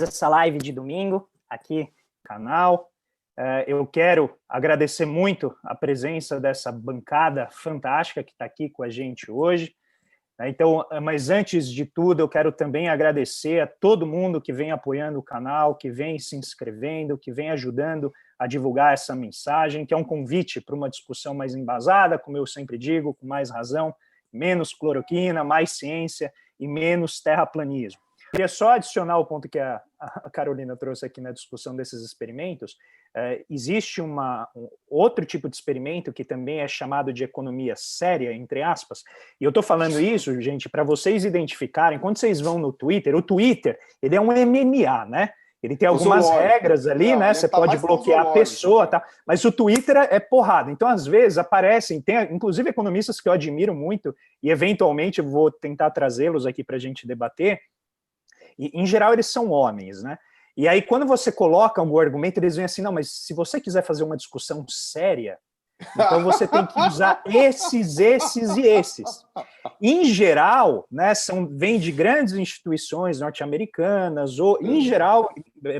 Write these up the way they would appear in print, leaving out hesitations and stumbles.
essa live de domingo aqui no canal. Eu quero agradecer muito a presença dessa bancada fantástica que está aqui com a gente hoje. Então, mas antes de tudo, eu quero também agradecer a todo mundo que vem apoiando o canal, que vem se inscrevendo, que vem ajudando a divulgar essa mensagem, que é um convite para uma discussão mais embasada, como eu sempre digo, com mais razão, menos cloroquina, mais ciência e menos terraplanismo. Queria só adicionar o ponto que a Carolina trouxe aqui na discussão desses experimentos. Existe outro tipo de experimento que também é chamado de economia séria, entre aspas, e eu estou falando isso, gente, para vocês identificarem, quando vocês vão no Twitter, o Twitter, ele é um MMA, né? Ele tem algumas regras ali, né? Você pode bloquear a pessoa, tá? Mas o Twitter é porrada. Então, às vezes, aparecem, tem inclusive economistas que eu admiro muito, e eventualmente vou tentar trazê-los aqui para a gente debater. E, em geral, eles são homens, né? E aí, quando você coloca um argumento, eles vêm assim, não, mas se você quiser fazer uma discussão séria, então você tem que usar esses e esses. Em geral, né, vem de grandes instituições norte-americanas, ou, em geral,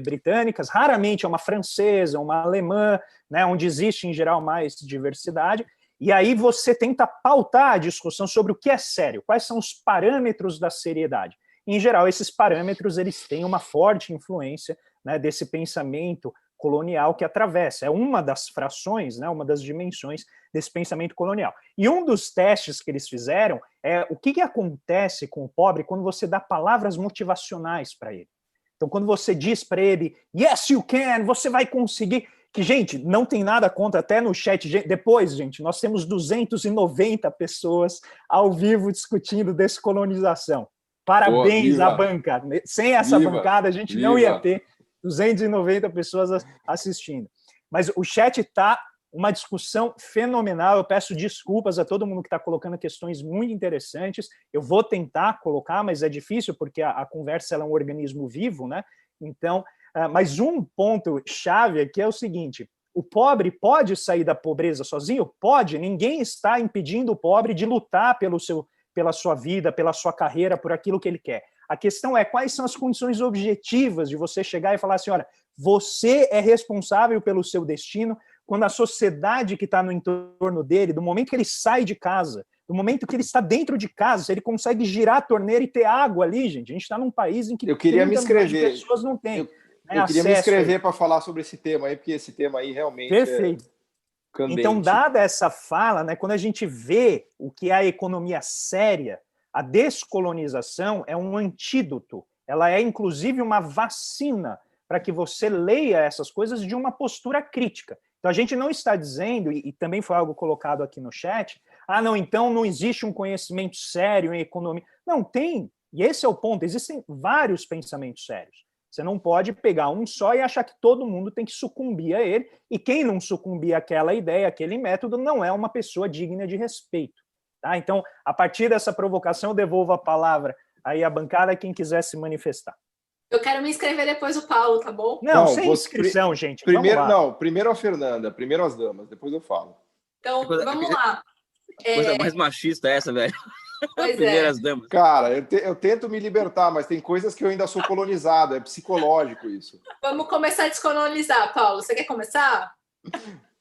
britânicas, raramente é uma francesa, uma alemã, né, onde existe, em geral, mais diversidade, e aí você tenta pautar a discussão sobre o que é sério, quais são os parâmetros da seriedade. Em geral, esses parâmetros eles têm uma forte influência, né, desse pensamento colonial que atravessa. É uma das frações, né, uma das dimensões desse pensamento colonial. E um dos testes que eles fizeram é o que acontece com o pobre quando você dá palavras motivacionais para ele. Então, quando você diz para ele, yes, you can, você vai conseguir, que, gente, não tem nada contra, até no chat, depois, gente, nós temos 290 pessoas ao vivo discutindo descolonização. Parabéns à bancada. Sem essa bancada, a gente não ia ter 290 pessoas assistindo. Mas o chat está uma discussão fenomenal. Eu peço desculpas a todo mundo que está colocando questões muito interessantes. Eu vou tentar colocar, mas é difícil, porque a conversa ela é um organismo vivo, né? Então, mas um ponto chave aqui é o seguinte: o pobre pode sair da pobreza sozinho? Pode. Ninguém está impedindo o pobre de lutar pela sua vida, pela sua carreira, por aquilo que ele quer. A questão é quais são as condições objetivas de você chegar e falar assim, olha, você é responsável pelo seu destino, quando a sociedade que está no entorno dele, do momento que ele sai de casa, do momento que ele está dentro de casa, se ele consegue girar a torneira e ter água ali, gente, a gente está num país em que 30 milhões de pessoas não têm. Eu queria me inscrever para falar sobre esse tema aí, porque esse tema aí realmente perfeito. Candente. Então, dada essa fala, né, quando a gente vê o que é a economia séria, a descolonização é um antídoto, ela é inclusive uma vacina para que você leia essas coisas de uma postura crítica. Então, a gente não está dizendo, e também foi algo colocado aqui no chat, não, então não existe um conhecimento sério em economia. Não, tem, e esse é o ponto, existem vários pensamentos sérios. Você não pode pegar um só e achar que todo mundo tem que sucumbir a ele, e quem não sucumbir àquela ideia, àquele método, não é uma pessoa digna de respeito. Tá? Então, a partir dessa provocação, eu devolvo a palavra aí à bancada, quem quiser se manifestar. Eu quero me inscrever depois do Paulo, tá bom? Não, sem inscrição, gente. Primeiro, não, primeiro a Fernanda, primeiro as damas, depois eu falo. Então, vamos lá. Coisa mais machista essa, velho. Pois Primeiras damas. Cara, eu tento me libertar, mas tem coisas que eu ainda sou colonizado, é psicológico isso. Vamos começar a descolonizar, Paulo. Você quer começar?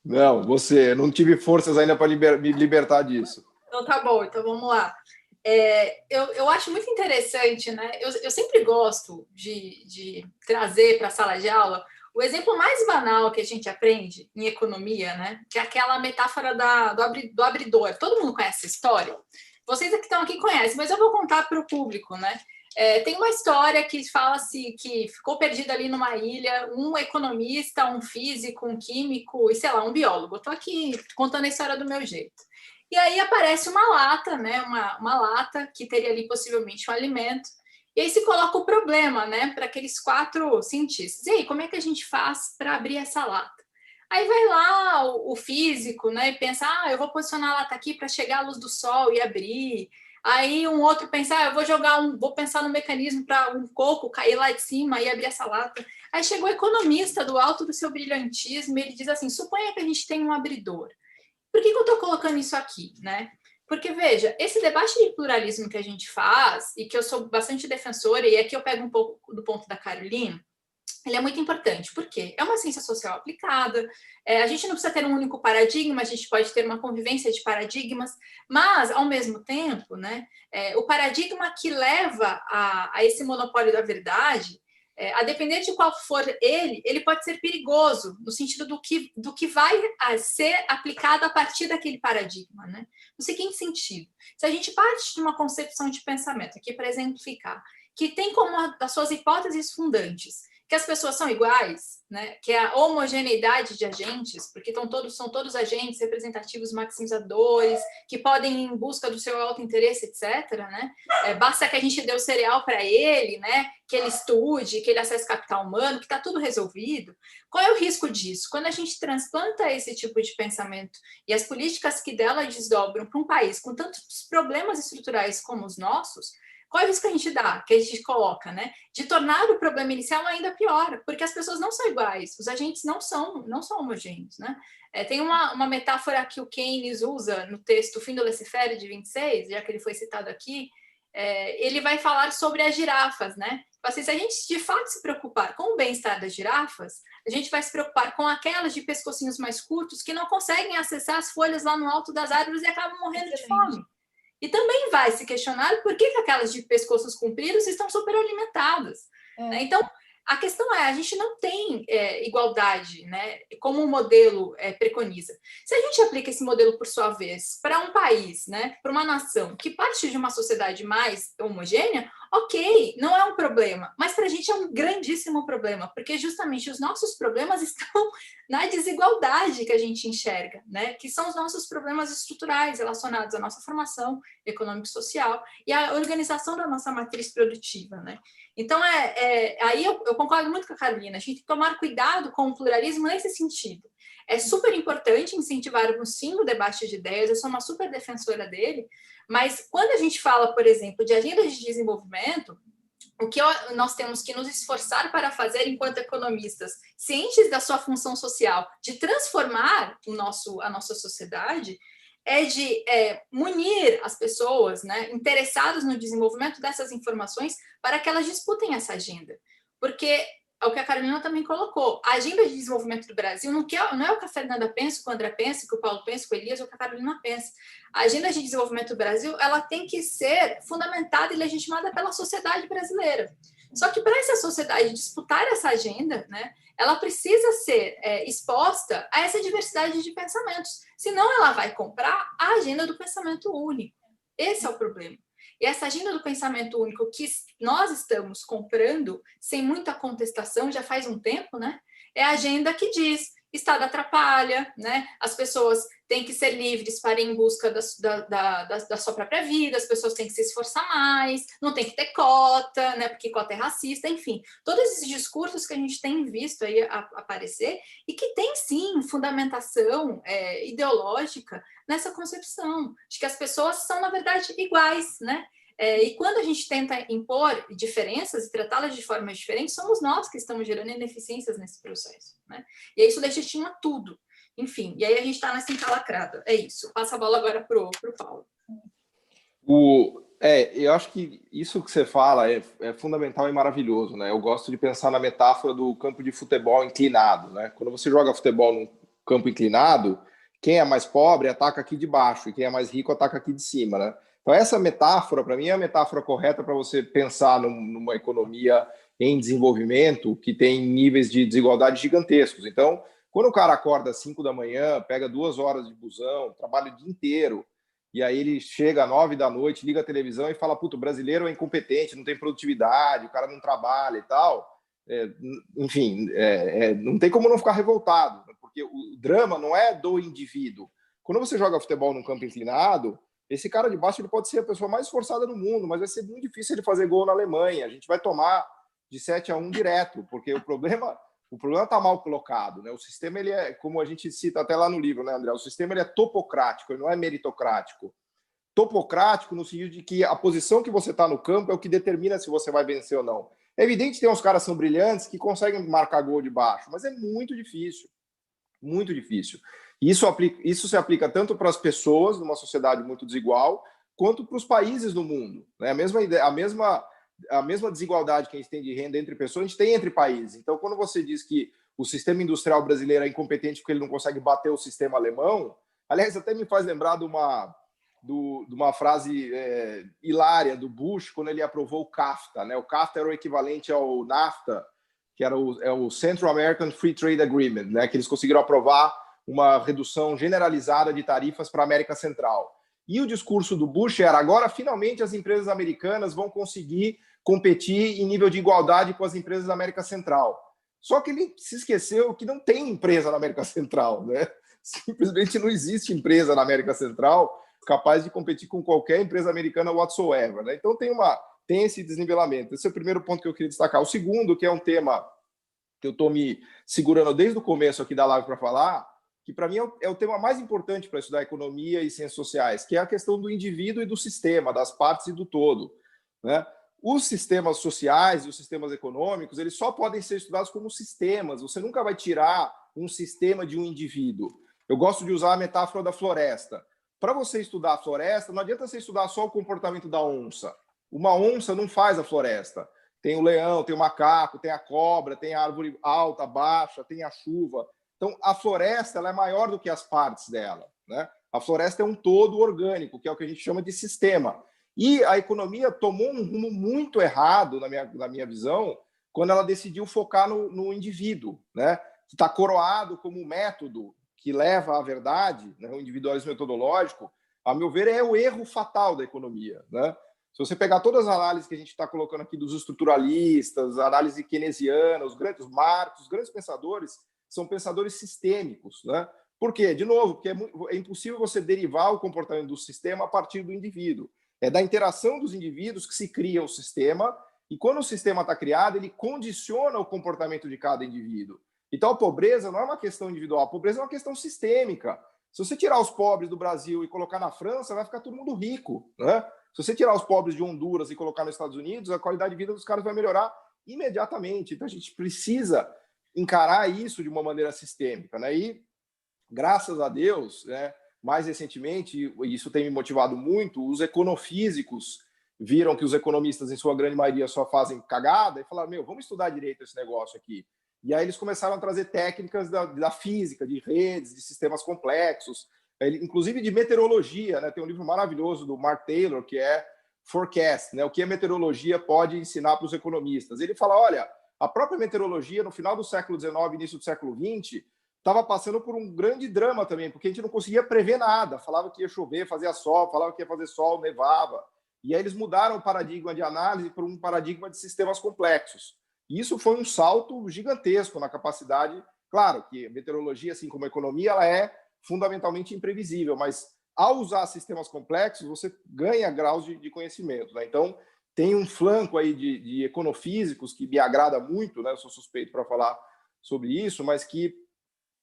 Não, eu não tive forças ainda para me libertar disso. Então tá bom, então vamos lá. Eu acho muito interessante, né? Eu sempre gosto de trazer para a sala de aula o exemplo mais banal que a gente aprende em economia, né? Que é aquela metáfora do abridor. Todo mundo conhece essa história? Vocês que estão aqui conhecem, mas eu vou contar para o público, né? Tem uma história que fala-se que ficou perdido ali numa ilha um economista, um físico, um químico e, sei lá, um biólogo. Eu estou aqui contando a história do meu jeito. E aí aparece uma lata, né? Uma lata que teria ali possivelmente um alimento. E aí se coloca o problema, né? Para aqueles 4 cientistas. E aí, como é que a gente faz para abrir essa lata? Aí vai lá o físico, né? E pensa, eu vou posicionar a lata aqui para chegar à luz do sol e abrir. Aí um outro pensa, vou pensar no mecanismo para um coco cair lá de cima e abrir essa lata. Aí chegou o economista do alto do seu brilhantismo e ele diz assim, suponha que a gente tem um abridor. Por que eu estou colocando isso aqui, né? Porque, veja, esse debate de pluralismo que a gente faz, e que eu sou bastante defensora, e aqui eu pego um pouco do ponto da Carolina, ele é muito importante. Por quê? É uma ciência social aplicada, a gente não precisa ter um único paradigma, a gente pode ter uma convivência de paradigmas, mas, ao mesmo tempo, né, o paradigma que leva a esse monopólio da verdade, a depender de qual for ele pode ser perigoso, no sentido do que vai ser aplicado a partir daquele paradigma, né? No seguinte sentido, se a gente parte de uma concepção de pensamento, aqui para exemplificar, que tem como uma das suas hipóteses fundantes que as pessoas são iguais, né? Que é a homogeneidade de agentes, porque são todos agentes representativos maximizadores, que podem ir em busca do seu autointeresse, etc. Né? Basta que a gente dê o cereal para ele, né? Que ele estude, que ele acesse capital humano, que está tudo resolvido. Qual é o risco disso? Quando a gente transplanta esse tipo de pensamento e as políticas que dela desdobram para um país com tantos problemas estruturais como os nossos, qual é o risco que a gente dá, que a gente coloca, né? De tornar o problema inicial ainda pior, porque as pessoas não são iguais, os agentes não são homogêneos, né? Tem uma metáfora que o Keynes usa no texto O Fim do Laissez-faire, de 26, já que ele foi citado aqui, ele vai falar sobre as girafas, né? Assim, se a gente de fato se preocupar com o bem-estar das girafas, a gente vai se preocupar com aquelas de pescocinhos mais curtos que não conseguem acessar as folhas lá no alto das árvores e acabam morrendo de fome. E também vai se questionar por que aquelas de pescoços compridos estão superalimentadas. Né? Então, a questão a gente não tem igualdade, né, como o modelo preconiza. Se a gente aplica esse modelo, por sua vez, para um país, né, para uma nação que parte de uma sociedade mais homogênea, ok, não é um problema, mas para a gente é um grandíssimo problema, porque justamente os nossos problemas estão na desigualdade que a gente enxerga, né, que são os nossos problemas estruturais relacionados à nossa formação econômico-social e à organização da nossa matriz produtiva, né. Então, aí eu concordo muito com a Carolina, a gente tem que tomar cuidado com o pluralismo nesse sentido. É super importante incentivarmos, sim, o debate de ideias, eu sou uma super defensora dele, mas quando a gente fala, por exemplo, de agendas de desenvolvimento, o que nós temos que nos esforçar para fazer enquanto economistas, cientes da sua função social, de transformar a nossa sociedade, é de munir as pessoas, né, interessadas no desenvolvimento dessas informações para que elas disputem essa agenda. Porque é o que a Carolina também colocou, a agenda de desenvolvimento do Brasil não é o que a Fernanda pensa, o que o André pensa, o que o Paulo pensa, o que o Elias, ou o que a Carolina pensa. A agenda de desenvolvimento do Brasil, ela tem que ser fundamentada e legitimada pela sociedade brasileira. Só que para essa sociedade disputar essa agenda, né, ela precisa ser exposta a essa diversidade de pensamentos. Senão, ela vai comprar a agenda do pensamento único. Esse é o problema. E essa agenda do pensamento único que nós estamos comprando, sem muita contestação, já faz um tempo, né? É a agenda que diz: Estado atrapalha, né? As pessoas têm que ser livres para ir em busca da sua própria vida, as pessoas têm que se esforçar mais, não tem que ter cota, né? Porque cota é racista, enfim. Todos esses discursos que a gente tem visto aí aparecer e que tem, sim, fundamentação ideológica nessa concepção de que as pessoas são, na verdade, iguais, né? E quando a gente tenta impor diferenças e tratá-las de forma diferente, somos nós que estamos gerando ineficiências nesse processo, né? E aí isso legitima tudo. Enfim, e aí a gente está nessa encalacrada. É isso. Passa a bola agora pro Paulo. Eu acho que isso que você fala é fundamental e maravilhoso, né? Eu gosto de pensar na metáfora do campo de futebol inclinado, né? Quando você joga futebol num campo inclinado, quem é mais pobre ataca aqui de baixo e quem é mais rico ataca aqui de cima, né? Então, essa metáfora, para mim, é a metáfora correta para você pensar numa economia em desenvolvimento que tem níveis de desigualdade gigantescos. Então, quando o cara acorda às 5 da manhã, pega 2 horas de busão, trabalha o dia inteiro, e aí ele chega às 9 da noite, liga a televisão e fala: puto, o brasileiro é incompetente, não tem produtividade, o cara não trabalha e tal. Não tem como não ficar revoltado, porque o drama não é do indivíduo. Quando você joga futebol num campo inclinado, esse cara de baixo ele pode ser a pessoa mais esforçada do mundo, mas vai ser muito difícil ele fazer gol na Alemanha. A gente vai tomar de 7-1 direto, porque o problema está mal colocado, né? O sistema, ele é, como a gente cita até lá no livro, né, André? O sistema, ele é topocrático, ele não é meritocrático. Topocrático no sentido de que a posição que você está no campo é o que determina se você vai vencer ou não. É evidente que tem uns caras que são brilhantes que conseguem marcar gol de baixo, mas é muito difícil. Muito difícil. Isso se aplica tanto para as pessoas numa sociedade muito desigual, quanto para os países do mundo, né? A mesma a mesma desigualdade que a gente tem de renda entre pessoas, a gente tem entre países. Então, quando você diz que o sistema industrial brasileiro é incompetente porque ele não consegue bater o sistema alemão, aliás, até me faz lembrar de uma frase hilária do Bush, quando ele aprovou o CAFTA, né? O CAFTA era o equivalente ao NAFTA, que era o Central American Free Trade Agreement, né? Que eles conseguiram aprovar uma redução generalizada de tarifas para a América Central. E o discurso do Bush era: agora, finalmente, as empresas americanas vão conseguir competir em nível de igualdade com as empresas da América Central. Só que ele se esqueceu que não tem empresa na América Central, né? Simplesmente não existe empresa na América Central capaz de competir com qualquer empresa americana whatsoever, né? Então tem esse desnivelamento. Esse é o primeiro ponto que eu queria destacar. O segundo, que é um tema que eu estou me segurando desde o começo aqui da live para falar, que para mim é o tema mais importante para estudar economia e ciências sociais, que é a questão do indivíduo e do sistema, das partes e do todo, né? Os sistemas sociais e os sistemas econômicos, eles só podem ser estudados como sistemas. Você nunca vai tirar um sistema de um indivíduo. Eu gosto de usar a metáfora da floresta. Para você estudar a floresta, não adianta você estudar só o comportamento da onça. Uma onça não faz a floresta. Tem o leão, tem o macaco, tem a cobra, tem a árvore alta, baixa, tem a chuva. Então, a floresta ela é maior do que as partes dela, né? A floresta é um todo orgânico, que é o que a gente chama de sistema. E a economia tomou um rumo muito errado, na minha visão, quando ela decidiu focar no indivíduo, né? Que está coroado como método que leva à verdade, né? O individualismo metodológico, a meu ver, é o erro fatal da economia, né? Se você pegar todas as análises que a gente está colocando aqui dos estruturalistas, a análise keynesiana, os grandes pensadores, são pensadores sistêmicos, né? Por quê? De novo, porque é impossível você derivar o comportamento do sistema a partir do indivíduo. É da interação dos indivíduos que se cria o sistema, e quando o sistema está criado, ele condiciona o comportamento de cada indivíduo. Então, a pobreza não é uma questão individual, a pobreza é uma questão sistêmica. Se você tirar os pobres do Brasil e colocar na França, vai ficar todo mundo rico, né? Se você tirar os pobres de Honduras e colocar nos Estados Unidos, a qualidade de vida dos caras vai melhorar imediatamente. Então, a gente precisa encarar isso de uma maneira sistêmica, né? E, graças a Deus, né, mais recentemente, e isso tem me motivado muito, os econofísicos viram que os economistas, em sua grande maioria, só fazem cagada e falaram: vamos estudar direito esse negócio aqui. E aí eles começaram a trazer técnicas da física, de redes, de sistemas complexos, inclusive de meteorologia, né? Tem um livro maravilhoso do Mark Taylor, que é Forecast, né? O que a meteorologia pode ensinar para os economistas. Ele fala: olha, a própria meteorologia, no final do século XIX, início do século XX, estava passando por um grande drama também, porque a gente não conseguia prever nada. Falava que ia chover, fazia sol, falava que ia fazer sol, nevava. E aí eles mudaram o paradigma de análise para um paradigma de sistemas complexos. E isso foi um salto gigantesco na capacidade. Claro que a meteorologia, assim como a economia, ela é fundamentalmente imprevisível, mas ao usar sistemas complexos, você ganha graus de conhecimento, né? Então, tem um flanco aí de econofísicos que me agrada muito, né? Eu sou suspeito para falar sobre isso, mas que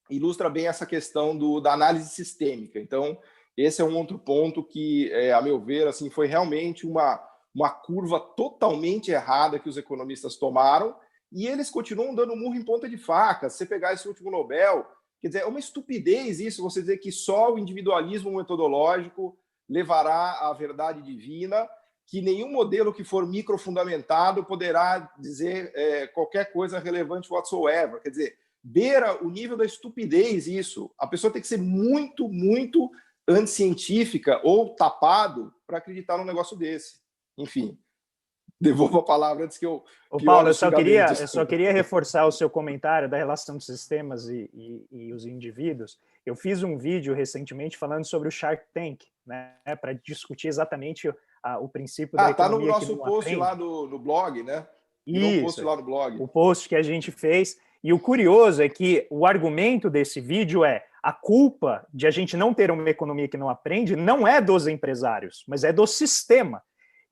ilustra bem essa questão da análise sistêmica. Então, esse é um outro ponto que, a meu ver, assim, foi realmente uma curva totalmente errada que os economistas tomaram, e eles continuam dando murro em ponta de faca. Se você pegar esse último Nobel, quer dizer, é uma estupidez isso, você dizer que só o individualismo metodológico levará à verdade divina, que nenhum modelo que for microfundamentado poderá dizer qualquer coisa relevante whatsoever. Quer dizer, beira o nível da estupidez isso. A pessoa tem que ser muito, muito anticientífica ou tapado para acreditar num negócio desse. Enfim, devolvo a palavra antes que eu... Paulo, eu só queria reforçar o seu comentário da relação dos sistemas e os indivíduos. Eu fiz um vídeo recentemente falando sobre o Shark Tank, né, para discutir exatamente o princípio da economia. Tá no nosso post lá no blog, né? Isso, um post lá no blog. O post que a gente fez. E o curioso é que o argumento desse vídeo é: a culpa de a gente não ter uma economia que não aprende não é dos empresários, mas é do sistema.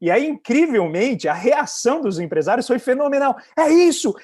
E aí, incrivelmente, a reação dos empresários foi fenomenal. É isso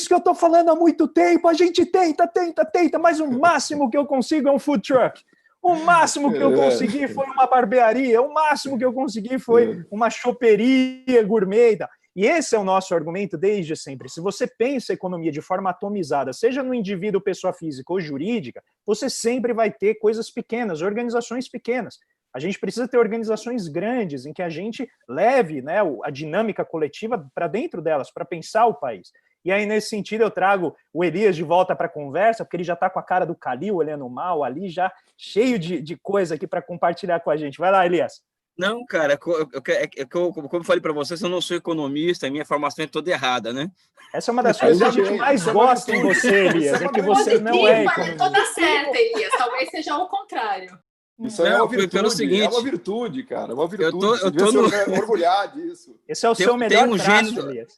que eu estou falando há muito tempo, a gente tenta, mas o máximo que eu consigo é um food truck. O máximo que eu consegui foi uma barbearia, o máximo que eu consegui foi uma choperia gourmet. E esse é o nosso argumento desde sempre. Se você pensa a economia de forma atomizada, seja no indivíduo, pessoa física ou jurídica, você sempre vai ter coisas pequenas, organizações pequenas. A gente precisa ter organizações grandes em que a gente leve, né, a dinâmica coletiva para dentro delas, para pensar o país. E aí, nesse sentido, eu trago o Elias de volta para a conversa, porque ele já está com a cara do Calil olhando mal ali, já cheio de coisa aqui para compartilhar com a gente. Vai lá, Elias. Não, cara, como eu falei para vocês, eu não sou economista, a minha formação é toda errada, né? Essa é uma das coisas que a gente mais gosta em você, Elias, é que você não é economista. Toda certa, Elias. Talvez seja o contrário. Isso aí é uma virtude, é uma virtude, cara. É uma virtude. Eu tô no... orgulhar disso. Esse é o seu melhor traço, gênio... Elias.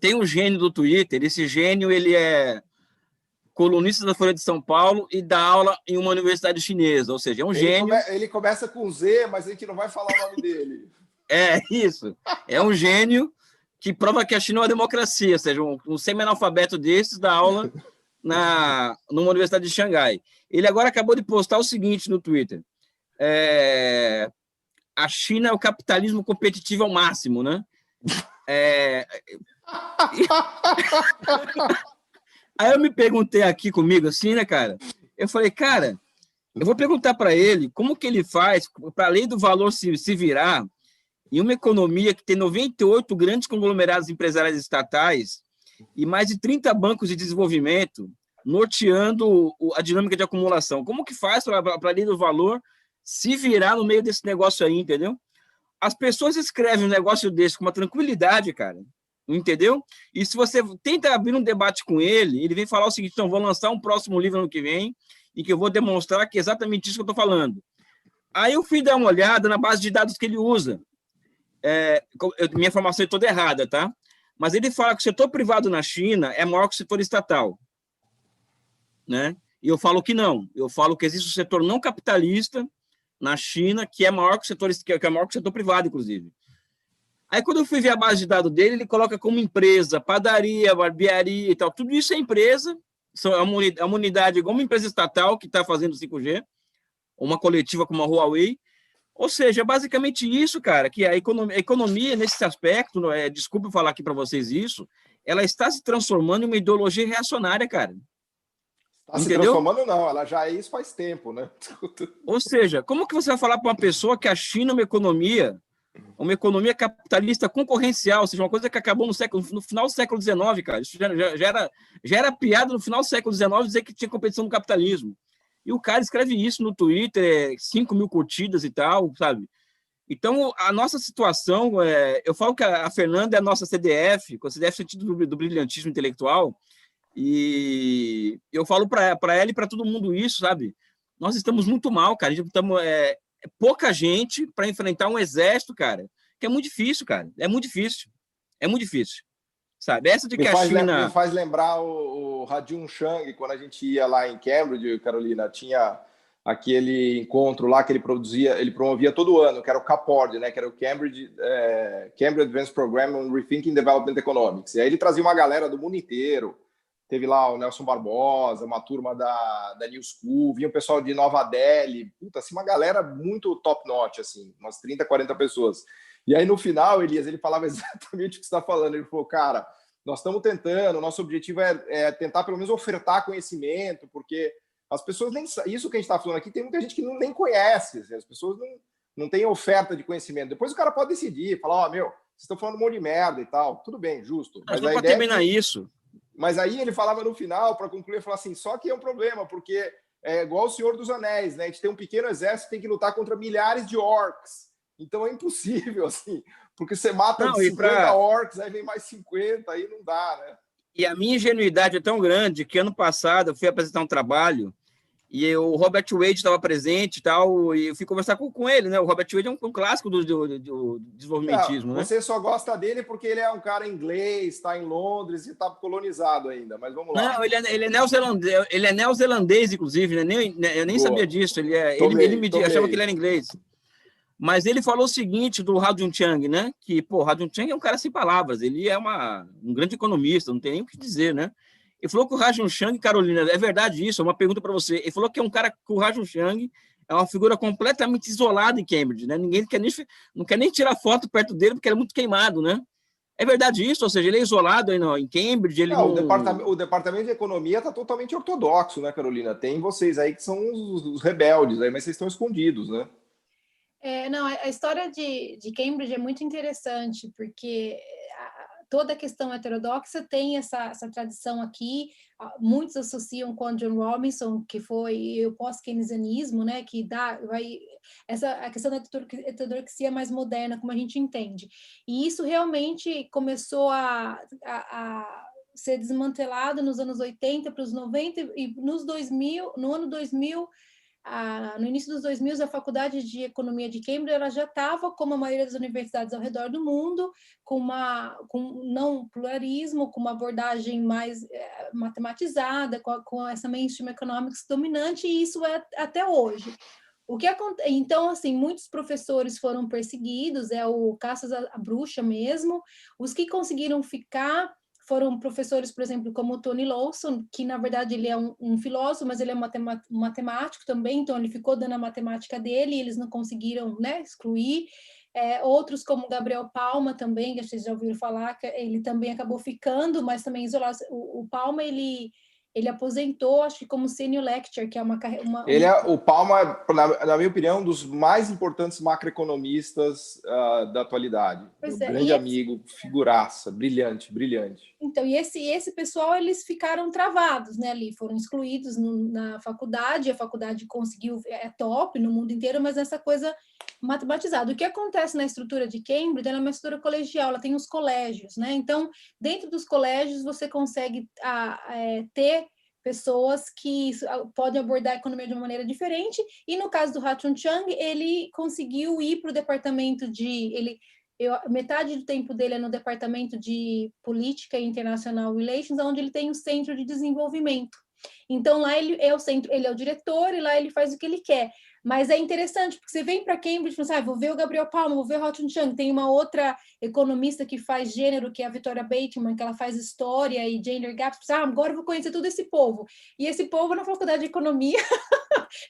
Tem um gênio do Twitter. Esse gênio, ele é colunista da Folha de São Paulo e dá aula em uma universidade chinesa. Ou seja, é um gênio... Ele começa com Z, mas a gente não vai falar o nome dele. É, isso. É um gênio que prova que a China é uma democracia. Ou seja, um semi-analfabeto desses dá aula numa universidade de Xangai. Ele agora acabou de postar o seguinte no Twitter. A China é o capitalismo competitivo ao máximo, né? Aí eu me perguntei aqui comigo, assim, né, cara? Eu falei, cara, eu vou perguntar para ele como que ele faz para a lei do valor se virar em uma economia que tem 98 grandes conglomerados empresariais estatais e mais de 30 bancos de desenvolvimento norteando a dinâmica de acumulação. Como que faz para a lei do valor se virar no meio desse negócio aí, entendeu? As pessoas escrevem um negócio desse com uma tranquilidade, cara, entendeu? E se você tenta abrir um debate com ele, ele vem falar o seguinte, então, vou lançar um próximo livro ano que vem e que eu vou demonstrar que é exatamente isso que eu estou falando. Aí eu fui dar uma olhada na base de dados que ele usa. Minha informação é toda errada, tá? Mas ele fala que o setor privado na China é maior que o setor estatal. Né? E eu falo que não. Eu falo que existe um setor não capitalista na China que é maior que o setor privado, inclusive. Aí, quando eu fui ver a base de dados dele, ele coloca como empresa, padaria, barbearia e tal. Tudo isso é empresa, é uma unidade igual uma empresa estatal que está fazendo 5G, uma coletiva como a Huawei. Ou seja, é basicamente isso, cara, que a economia nesse aspecto, desculpa falar aqui para vocês isso, ela está se transformando em uma ideologia reacionária, cara. Está se transformando, não, ela já é isso faz tempo, né? Ou seja, como que você vai falar para uma pessoa que a China é uma economia capitalista concorrencial, ou seja, uma coisa que acabou no final do século XIX, cara, isso já era piada no final do século XIX dizer que tinha competição no capitalismo. E o cara escreve isso no Twitter, 5 mil curtidas e tal, sabe? Então, a nossa situação, eu falo que a Fernanda é a nossa CDF, com a CDF sentido do brilhantismo intelectual, e eu falo para ela e para todo mundo isso, sabe? Nós estamos muito mal, cara. Estamos pouca gente para enfrentar um exército, cara, que é muito difícil, cara. É muito difícil. É muito difícil. Sabe? Essa de que a China... Me faz lembrar o Radium Chang, quando a gente ia lá em Cambridge, Carolina, tinha aquele encontro lá que ele promovia todo ano, que era o CAPORD, né? Que era o Cambridge Advanced Program on Rethinking Development Economics. E aí ele trazia uma galera do mundo inteiro. Teve lá o Nelson Barbosa, uma turma da New School, vinha o pessoal de Nova Delhi, puta, assim, uma galera muito top-notch, assim, umas 30, 40 pessoas. E aí, no final, Elias, ele falava exatamente o que você está falando. Ele falou, cara, nós estamos tentando, nosso objetivo é tentar, pelo menos, ofertar conhecimento, porque as pessoas nem... Isso que a gente está falando aqui, tem muita gente que nem conhece, assim, as pessoas não têm oferta de conhecimento. Depois o cara pode decidir, falar, vocês estão falando um monte de merda e tal. Tudo bem, justo. Mas não pode terminar isso. Mas aí ele falava no final, para concluir, ele falava assim, só que é um problema, porque é igual o Senhor dos Anéis, né? A gente tem um pequeno exército, tem que lutar contra milhares de orcs. Então é impossível, assim, porque você mata 50 orcs, aí vem mais 50, aí não dá, né? E a minha ingenuidade é tão grande que ano passado eu fui apresentar um trabalho e o Robert Wade estava presente e tal, e eu fui conversar com ele, né? O Robert Wade é um clássico do desenvolvimentismo, né? Você só gosta dele porque ele é um cara inglês, está em Londres e está colonizado ainda, mas vamos lá. Não, ele é neozelandês, inclusive, né? Eu nem sabia disso, ele me achava que ele era inglês. Mas ele falou o seguinte do Radium Chang, né? Que, pô, Radium Chang é um cara sem palavras, ele é um grande economista, não tem nem o que dizer, né? Ele falou que o Radium Chang, Carolina, é verdade isso? É uma pergunta para você. Ele falou que é um cara que o Radium Chang é uma figura completamente isolada em Cambridge, né? Ninguém não quer nem tirar foto perto dele porque ele é muito queimado, né? É verdade isso? Ou seja, ele é isolado aí em Cambridge? O departamento de economia está totalmente ortodoxo, né, Carolina? Tem vocês aí que são os rebeldes, aí, mas vocês estão escondidos, né? Não, a história de Cambridge é muito interessante, porque toda a questão heterodoxa tem essa tradição aqui. Muitos associam com John Robinson, que foi o pós-keynesianismo, né, que a questão da heterodoxia mais moderna, como a gente entende. E isso realmente começou a ser desmantelado nos anos 80 para os 90 e no ano 2000, no início dos 2000, a Faculdade de Economia de Cambridge ela já estava, como a maioria das universidades ao redor do mundo, com não pluralismo, com uma abordagem mais matematizada, com essa mainstream economics dominante, e isso é até hoje. Então, assim, muitos professores foram perseguidos, o caças à bruxa mesmo. Os que conseguiram ficar foram professores, por exemplo, como o Tony Lawson, que na verdade ele é um filósofo, mas ele é um matemático também, então ele ficou dando a matemática dele e eles não conseguiram, né, excluir. Outros como Gabriel Palma também, que vocês já ouviram falar, que ele também acabou ficando, mas também isolado. O Palma, ele aposentou, acho que como senior lecturer, que é o Palma, na minha opinião, um dos mais importantes macroeconomistas da atualidade. Meu grande amigo, figuraça, brilhante. Então, e esse pessoal, eles ficaram travados, né, ali, foram excluídos na faculdade, a faculdade conseguiu, top no mundo inteiro, mas essa coisa matematizada. O que acontece na estrutura de Cambridge, ela é uma estrutura colegial, ela tem os colégios, né, então, dentro dos colégios, você consegue ter pessoas que podem abordar a economia de uma maneira diferente, e no caso do Ha-Chun Chang, ele conseguiu ir para o departamento metade do tempo dele é no departamento de Política e International Relations, onde ele tem o Centro de Desenvolvimento. Então, lá ele é o diretor, e lá ele faz o que ele quer. Mas é interessante, porque você vem para Cambridge e fala assim, vou ver o Gabriel Palma, vou ver o Ha-Chun Chang. Tem uma outra economista que faz gênero, que é a Victoria Bateman, que ela faz história e gender gaps. Agora eu vou conhecer todo esse povo. E esse povo na faculdade de economia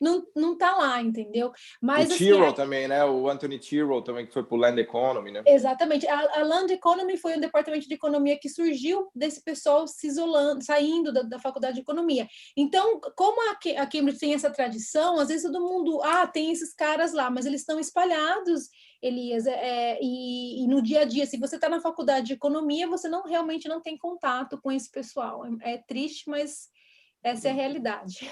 não tá lá, entendeu? Mas, o Tyrrell também, né? O Anthony Tyrrell também, que foi para o Land Economy, né? Exatamente. A Land Economy foi um departamento de economia que surgiu desse pessoal se isolando, saindo da faculdade de economia. Então, como a Cambridge tem essa tradição, às vezes todo mundo, tem esses caras lá, mas eles estão espalhados, Elias, e no dia a dia, se você está na faculdade de economia, você realmente não tem contato com esse pessoal. É triste, mas essa é a realidade.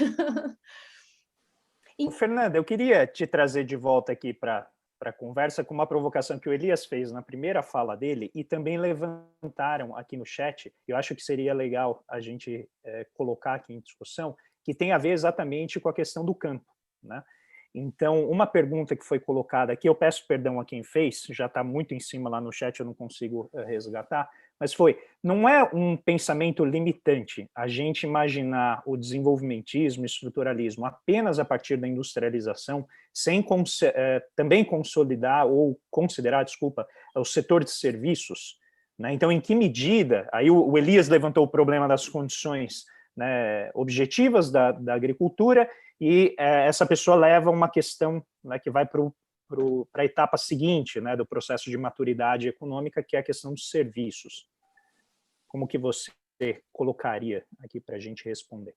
Fernanda, eu queria te trazer de volta aqui para a conversa com uma provocação que o Elias fez na primeira fala dele e também levantaram aqui no chat. Eu acho que seria legal a gente colocar aqui em discussão, que tem a ver exatamente com a questão do campo, né? Então, uma pergunta que foi colocada aqui, eu peço perdão a quem fez, já está muito em cima lá no chat, eu não consigo resgatar, mas não é um pensamento limitante a gente imaginar o desenvolvimentismo, estruturalismo apenas a partir da industrialização, sem também consolidar ou considerar, o setor de serviços, né? Então, em que medida, aí o Elias levantou o problema das condições, né, objetivas da agricultura, e essa pessoa leva uma questão, né, que vai para a etapa seguinte, né, do processo de maturidade econômica, que é a questão dos serviços. Como que você colocaria aqui para a gente responder?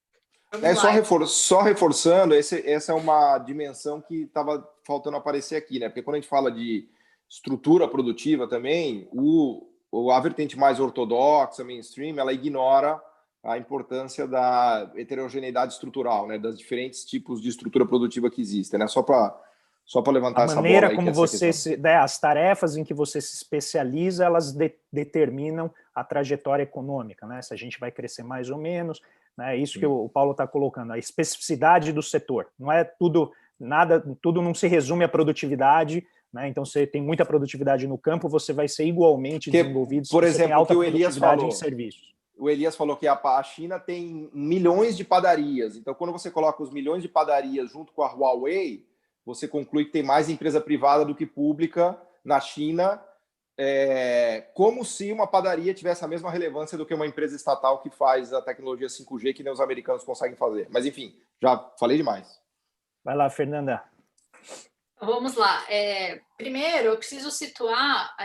Só reforçando, essa é uma dimensão que estava faltando aparecer aqui, né? Porque quando a gente fala de estrutura produtiva também, a vertente mais ortodoxa, mainstream, ela ignora a importância da heterogeneidade estrutural, né? Das diferentes tipos de estrutura produtiva que existem, né? Só para levantar essa bola aí. A maneira como você as tarefas em que você se especializa, elas determinam a trajetória econômica, né? Se a gente vai crescer mais ou menos, né? Isso que o Paulo está colocando, a especificidade do setor. Não é tudo não se resume à produtividade, né? Então, você tem muita produtividade no campo, você vai ser igualmente desenvolvido por se exemplo, você tem alta que o Elias produtividade falou, em serviços. O Elias falou que a China tem milhões de padarias. Então, quando você coloca os milhões de padarias junto com a Huawei, você conclui que tem mais empresa privada do que pública na China, como se uma padaria tivesse a mesma relevância do que uma empresa estatal que faz a tecnologia 5G que nem os americanos conseguem fazer. Mas, enfim, já falei demais. Vai lá, Fernanda. Vamos lá. Primeiro, eu preciso situar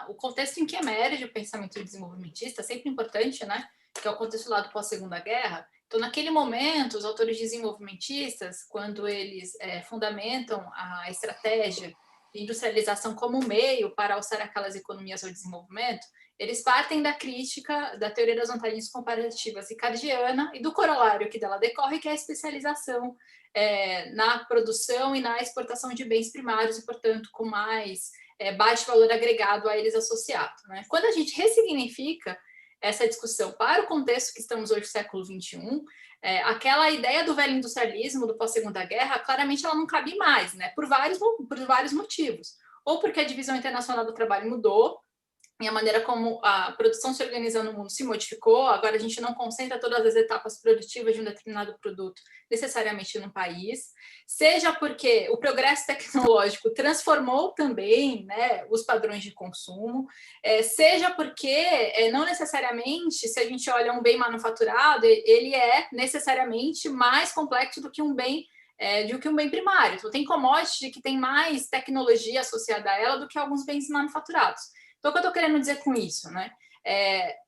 o contexto em que emerge o pensamento desenvolvimentista, sempre importante, né? Que é o contexto lá do pós-Segunda Guerra. Então, naquele momento, os autores desenvolvimentistas, quando eles fundamentam a estratégia de industrialização como meio para alçar aquelas economias ao desenvolvimento, eles partem da crítica da teoria das vantagens comparativas ricardiana e do corolário que dela decorre, que é a especialização na produção e na exportação de bens primários e, portanto, com mais baixo valor agregado a eles associado, né? Quando a gente ressignifica essa discussão para o contexto que estamos hoje, século XXI, aquela ideia do velho industrialismo, do pós-segunda guerra, claramente ela não cabe mais, né? Por vários motivos. Ou porque a divisão internacional do trabalho mudou, e a maneira como a produção se organiza no mundo se modificou. Agora a gente não concentra todas as etapas produtivas de um determinado produto necessariamente no país, seja porque o progresso tecnológico transformou também, né, os padrões de consumo, seja porque não necessariamente, se a gente olha um bem manufaturado, ele é necessariamente mais complexo do que um bem primário. Então, tem commodity que tem mais tecnologia associada a ela do que alguns bens manufaturados. Então, o que eu estou querendo dizer com isso, né?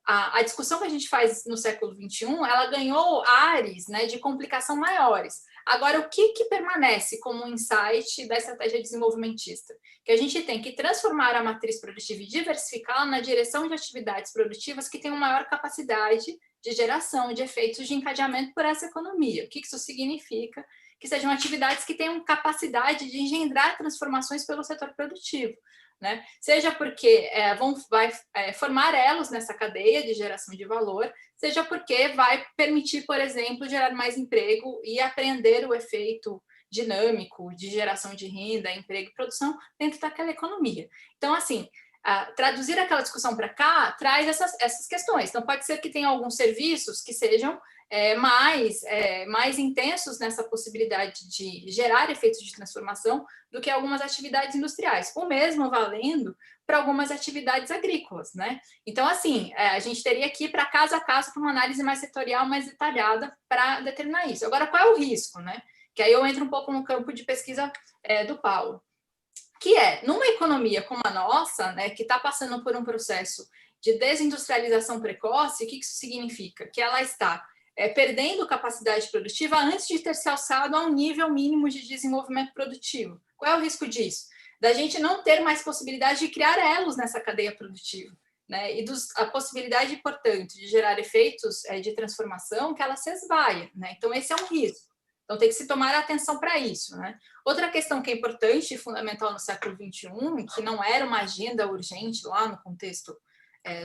A discussão que a gente faz no século XXI, ela ganhou ares, né, de complicação maiores. Agora, o que permanece como um insight da estratégia desenvolvimentista? Que a gente tem que transformar a matriz produtiva e diversificá-la na direção de atividades produtivas que tenham maior capacidade de geração de efeitos de encadeamento por essa economia. O que isso significa? Que sejam atividades que tenham capacidade de engendrar transformações pelo setor produtivo. Né? Seja porque vai formar elos nessa cadeia de geração de valor, seja porque vai permitir, por exemplo, gerar mais emprego e apreender o efeito dinâmico de geração de renda, emprego e produção dentro daquela economia. Então, assim, traduzir aquela discussão para cá traz essas questões. Então, pode ser que tenha alguns serviços que sejam mais intensos nessa possibilidade de gerar efeitos de transformação do que algumas atividades industriais, o mesmo valendo para algumas atividades agrícolas, né? Então, assim, a gente teria que ir para caso a caso para uma análise mais setorial, mais detalhada para determinar isso. Agora, qual é o risco, né? Que aí eu entro um pouco no campo de pesquisa do Paulo, que numa economia como a nossa, né, que está passando por um processo de desindustrialização precoce, o que isso significa? Que ela está perdendo capacidade produtiva antes de ter se alçado a um nível mínimo de desenvolvimento produtivo. Qual é o risco disso? Da gente não ter mais possibilidade de criar elos nessa cadeia produtiva, né? E a possibilidade, portanto, de gerar efeitos de transformação que ela se esvaia, né? Então, esse é um risco. Então, tem que se tomar atenção para isso, né? Outra questão que é importante e fundamental no século XXI, que não era uma agenda urgente lá no contexto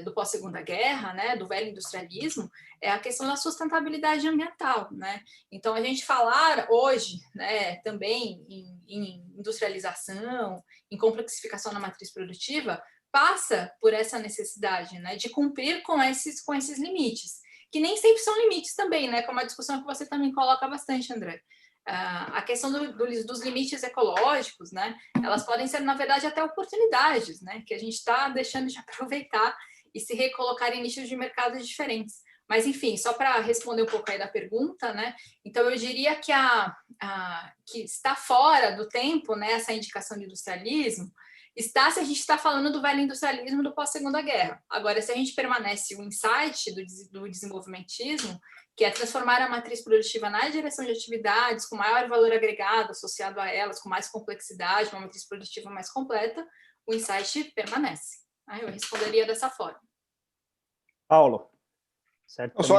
do pós-segunda guerra, né, do velho industrialismo, é a questão da sustentabilidade ambiental, né? Então, a gente falar hoje, né, também em industrialização, em complexificação na matriz produtiva, passa por essa necessidade, né, de cumprir com esses limites, que nem sempre são limites também, né? Como a discussão que você também coloca bastante, André. A questão dos limites ecológicos, né? Elas podem ser, na verdade, até oportunidades, né? Que a gente está deixando de aproveitar e se recolocar em nichos de mercados diferentes. Mas, enfim, só para responder um pouco aí da pergunta, né? Então, eu diria que que está fora do tempo, né? Essa indicação de industrialismo, está se a gente está falando do velho industrialismo do pós-segunda guerra. Agora, se a gente permanece o insight do desenvolvimentismo, que é transformar a matriz produtiva na direção de atividades com maior valor agregado associado a elas, com mais complexidade, uma matriz produtiva mais completa, o insight permanece. Eu responderia dessa forma. Paulo, certo? Só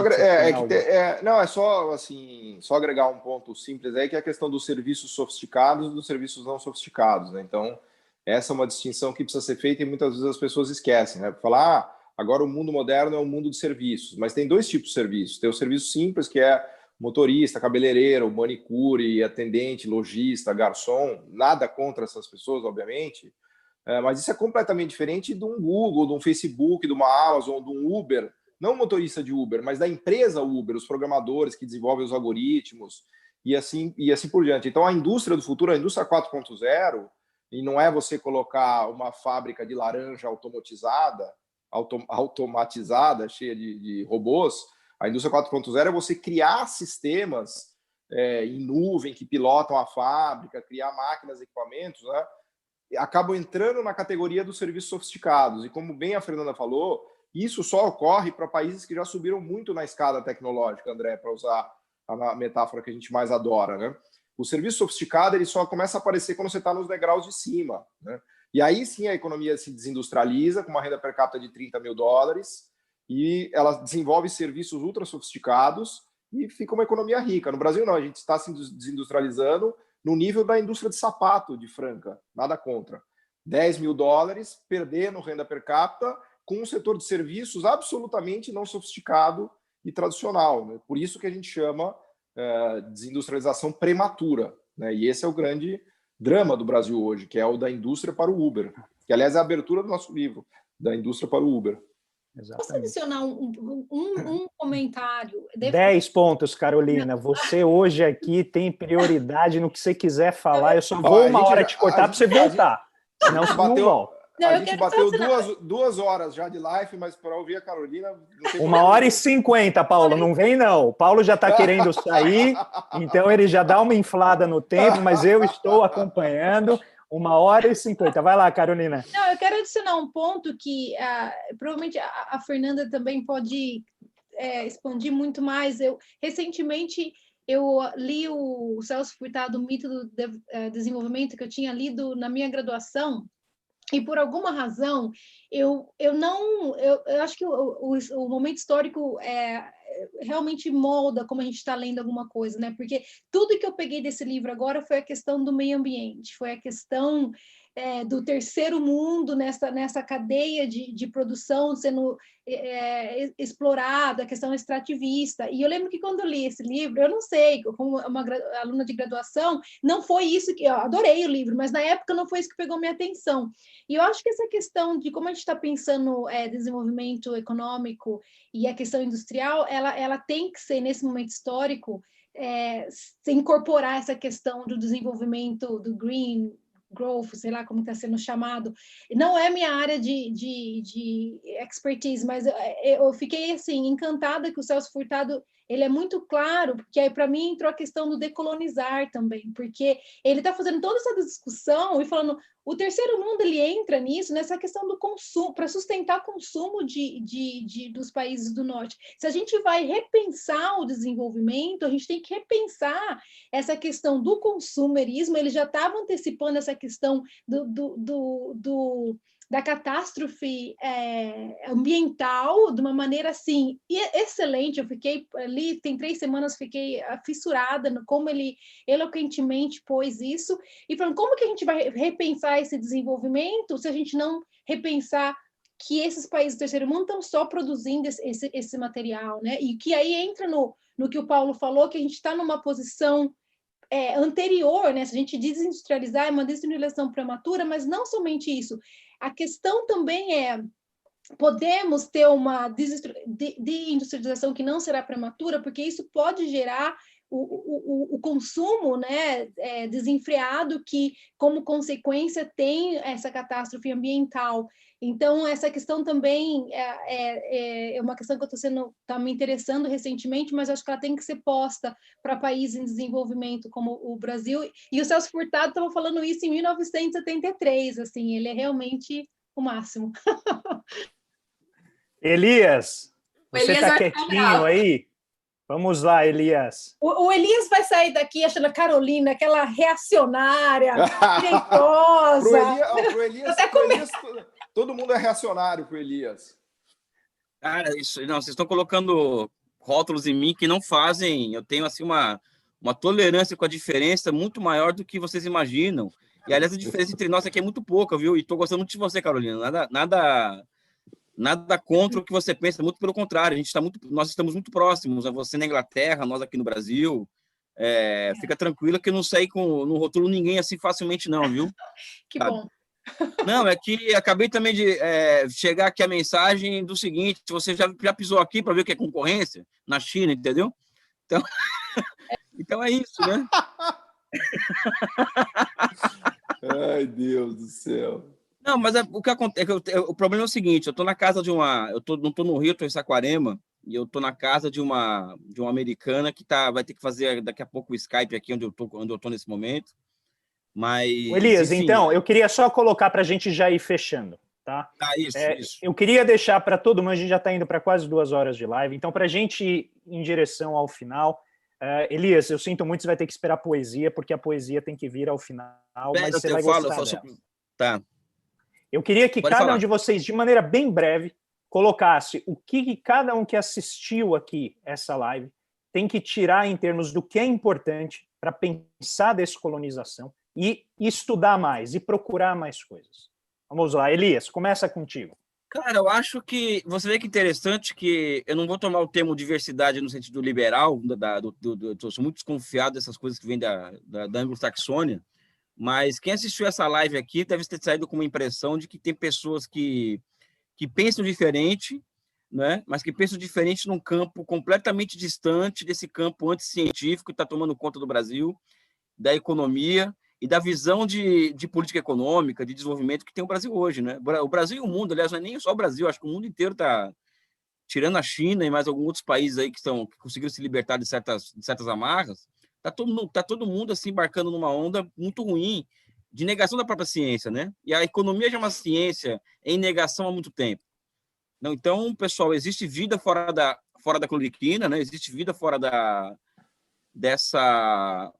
agregar um ponto simples aí, que é a questão dos serviços sofisticados e dos serviços não sofisticados, né? Então, essa é uma distinção que precisa ser feita e muitas vezes as pessoas esquecem, né? Falar, agora o mundo moderno é um mundo de serviços, mas tem dois tipos de serviços. Tem o serviço simples, que é motorista, cabeleireiro, manicure, atendente, lojista, garçom, nada contra essas pessoas, obviamente, mas isso é completamente diferente de um Google, de um Facebook, de uma Amazon, de um Uber, não motorista de Uber, mas da empresa Uber, os programadores que desenvolvem os algoritmos e assim por diante. Então, a indústria do futuro, a indústria 4.0, e não é você colocar uma fábrica de laranja automatizada, cheia de robôs. A indústria 4.0 é você criar sistemas em nuvem que pilotam a fábrica, criar máquinas, equipamentos, né? Acabam entrando na categoria dos serviços sofisticados. E como bem a Fernanda falou, Isso só ocorre para países que já subiram muito na escada tecnológica, André, para usar a metáfora que a gente mais adora, né? O serviço sofisticado ele só começa a aparecer quando você está nos degraus de cima, né? E aí sim a economia se desindustrializa com uma renda per capita de $30 mil e ela desenvolve serviços ultra sofisticados e fica uma economia rica. No Brasil não, a gente está se desindustrializando no nível da indústria de sapato de Franca, nada contra. $10 mil, perdendo renda per capita com um setor de serviços absolutamente não sofisticado e tradicional, né? Por isso que a gente chama desindustrialização prematura, né? E esse é o grande drama do Brasil hoje, que é o da indústria para o Uber, que aliás é a abertura do nosso livro, da indústria para o Uber. Posso adicionar um comentário? 10 pontos, Carolina. Você hoje aqui tem prioridade no que você quiser falar. Eu só vou uma hora te cortar para você voltar. Senão você não volta. A gente bateu 2 horas já de live, mas para ouvir a Carolina... 1h50, Paulo. Não vem, não. O Paulo já está querendo sair, então ele já dá uma inflada no tempo, mas eu estou acompanhando. 1h50. Vai lá, Carolina. Não, eu quero adicionar um ponto que provavelmente a Fernanda também pode expandir muito mais. Recentemente, eu li o Celso Furtado, o Mito do Desenvolvimento, que eu tinha lido na minha graduação, e por alguma razão, eu acho que o momento histórico realmente molda como a gente está lendo alguma coisa, né? Porque tudo que eu peguei desse livro agora foi a questão do meio ambiente, foi a questão do terceiro mundo nessa cadeia de produção sendo explorada, a questão extrativista. E eu lembro que quando eu li esse livro, eu não sei, como uma aluna de graduação, não foi isso que... Eu adorei o livro, mas na época não foi isso que pegou minha atenção. E eu acho que essa questão de como a gente está pensando desenvolvimento econômico e a questão industrial, ela tem que ser, nesse momento histórico, se incorporar essa questão do desenvolvimento do green growth, sei lá como está sendo chamado. Não é minha área de expertise, mas eu fiquei assim encantada que o Celso Furtado ele é muito claro, porque aí para mim entrou a questão do decolonizar também, porque ele está fazendo toda essa discussão e falando o terceiro mundo ele entra nisso, nessa questão do consumo, para sustentar o consumo dos países do norte. Se a gente vai repensar o desenvolvimento, a gente tem que repensar essa questão do consumerismo. Ele já estava antecipando essa questão da catástrofe ambiental de uma maneira assim excelente. Eu fiquei ali, tem 3 semanas, fiquei fissurada no como ele eloquentemente pôs isso, e falando como que a gente vai repensar esse desenvolvimento se a gente não repensar que esses países do terceiro mundo estão só produzindo esse material, né? E que aí entra no que o Paulo falou, que a gente está numa posição anterior, né? Se a gente desindustrializar, é uma desindustrialização prematura, mas não somente isso. A questão também podemos ter uma deindustrialização que não será prematura, porque isso pode gerar o consumo, né, desenfreado, que, como consequência, tem essa catástrofe ambiental. Então, essa questão também é uma questão que eu está me interessando recentemente, mas acho que ela tem que ser posta para países em desenvolvimento como o Brasil. E o Celso Furtado estava falando isso em 1973, assim, ele é realmente o máximo. Elias, você está quietinho aí? Vamos lá, Elias. O Elias vai sair daqui achando a Carolina, aquela reacionária, direitosa. Pro Elias, todo mundo é reacionário pro Elias. Cara, isso, não, vocês estão colocando rótulos em mim que não fazem. Eu tenho assim uma tolerância com a diferença muito maior do que vocês imaginam. E, aliás, a diferença entre nós aqui é muito pouca, viu? E estou gostando muito de você, Carolina. Nada contra o que você pensa, muito pelo contrário. Nós estamos muito próximos, você na Inglaterra, nós aqui no Brasil. Fica tranquila que eu não saí não rotulo ninguém assim facilmente, não, viu? Que bom. Não, é que acabei também de chegar aqui a mensagem do seguinte: você já pisou aqui para ver o que é concorrência na China, entendeu? Então é isso, né? Ai, Deus do céu. Não, mas o que acontece, o problema é o seguinte: eu estou na casa de não estou no Rio, estou em Saquarema, e eu estou na casa de uma americana que vai ter que fazer daqui a pouco o Skype aqui onde eu tô nesse momento. Mas, Elias, enfim, então, eu queria só colocar para a gente já ir fechando, tá? Isso. Eu queria deixar para todo mundo, a gente já está indo para quase 2 horas de live, então para a gente ir em direção ao final, Elias, eu sinto muito, você vai ter que esperar a poesia, porque a poesia tem que vir ao final, mas você vai gostar dela. Tá. Eu queria que cada um de vocês, de maneira bem breve, colocasse o que cada um que assistiu aqui essa live tem que tirar em termos do que é importante para pensar descolonização e estudar mais e procurar mais coisas. Vamos lá, Elias, começa contigo. Cara, eu acho que você vê que interessante que eu não vou tomar o termo diversidade no sentido liberal, eu sou muito desconfiado dessas coisas que vêm da anglo-saxônia, mas quem assistiu essa live aqui deve ter saído com uma impressão de que tem pessoas que pensam diferente, né? Mas que pensam diferente num campo completamente distante desse campo anticientífico que está tomando conta do Brasil, da economia e da visão de política econômica, de desenvolvimento que tem o Brasil hoje, né? O Brasil e o mundo, aliás, não é nem só o Brasil, acho que o mundo inteiro está, tirando a China e mais alguns outros países aí que conseguiram se libertar de certas amarras, tá todo mundo assim embarcando numa onda muito ruim de negação da própria ciência, né? E a economia já é uma ciência em negação há muito tempo. Não, então, pessoal, existe vida fora da cloriquina, né? Existe vida fora dessa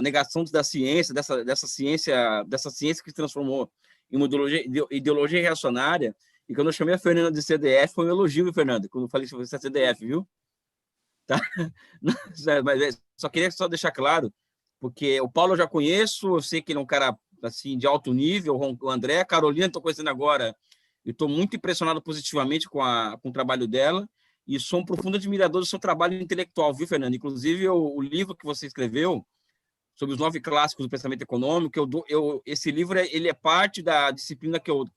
negação da ciência, dessa ciência que se transformou em uma ideologia reacionária. E quando eu chamei a Fernanda de CDF, foi um elogio, Fernanda, quando eu falei que você é CDF, viu? Tá? Mas só queria deixar claro, porque o Paulo eu já conheço, eu sei que ele é um cara assim, de alto nível, o André, a Carolina estou conhecendo agora, eu estou muito impressionado positivamente com o trabalho dela e sou um profundo admirador do seu trabalho intelectual, viu, Fernando? Inclusive, o livro que você escreveu sobre os 9 clássicos do pensamento econômico, esse livro ele é parte da disciplina que eu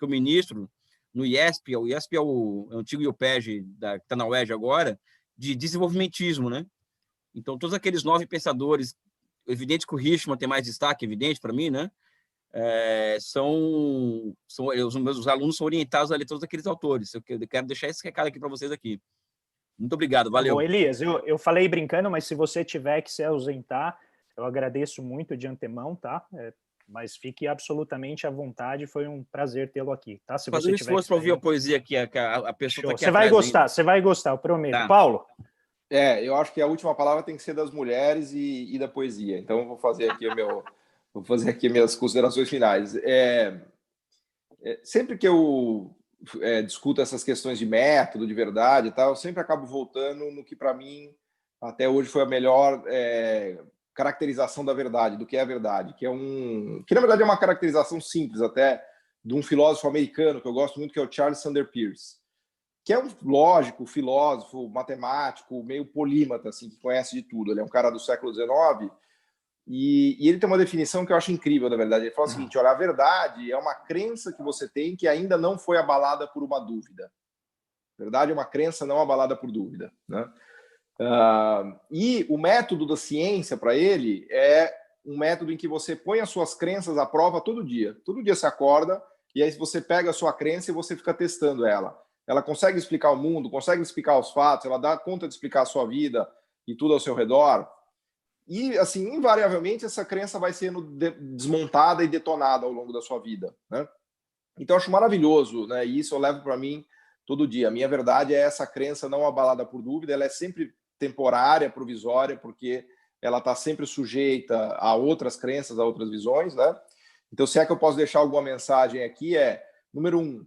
ministro no IESP. O IESP é o antigo IUPEG, que está na UERJ agora, de desenvolvimentismo, né? Então, todos aqueles 9 pensadores, evidente que o Hirschman tem mais destaque, evidente para mim, né? Os meus alunos são orientados a ler todos aqueles autores. Eu quero deixar esse recado aqui para vocês aqui. Muito obrigado, valeu. Bom, Elias, eu falei brincando, mas se você tiver que se ausentar, eu agradeço muito de antemão, tá? Mas fique absolutamente à vontade, foi um prazer tê-lo aqui, tá? Se fazer um esforço para ouvir a poesia aqui, a pessoa está aqui. Você vai gostar, eu prometo. Tá. Paulo? Eu acho que a última palavra tem que ser das mulheres e da poesia. Então, eu vou fazer aqui minhas considerações finais. Sempre que eu discuto essas questões de método, de verdade e tal, eu sempre acabo voltando no que, para mim, até hoje foi a melhor caracterização da verdade, do que é a verdade, que na verdade é uma caracterização simples até de um filósofo americano que eu gosto muito, que é o Charles Sanders Peirce, que é um lógico, filósofo, matemático, meio polímata, assim, que conhece de tudo. Ele é um cara do século XIX e ele tem uma definição que eu acho incrível, na verdade. Ele fala o seguinte: olha, a verdade é uma crença que você tem que ainda não foi abalada por uma dúvida. A verdade é uma crença não abalada por dúvida, né? E o método da ciência, para ele, é um método em que você põe as suas crenças à prova todo dia. Todo dia você acorda e aí você pega a sua crença e você fica testando ela. Ela consegue explicar o mundo, consegue explicar os fatos, ela dá conta de explicar a sua vida e tudo ao seu redor. E, assim, invariavelmente, essa crença vai sendo desmontada e detonada ao longo da sua vida, né? Então, eu acho maravilhoso, né? E isso eu levo para mim todo dia. A minha verdade é essa crença não abalada por dúvida, ela é sempre temporária, provisória, porque ela está sempre sujeita a outras crenças, a outras visões, né? Então, se é que eu posso deixar alguma mensagem aqui, número 1,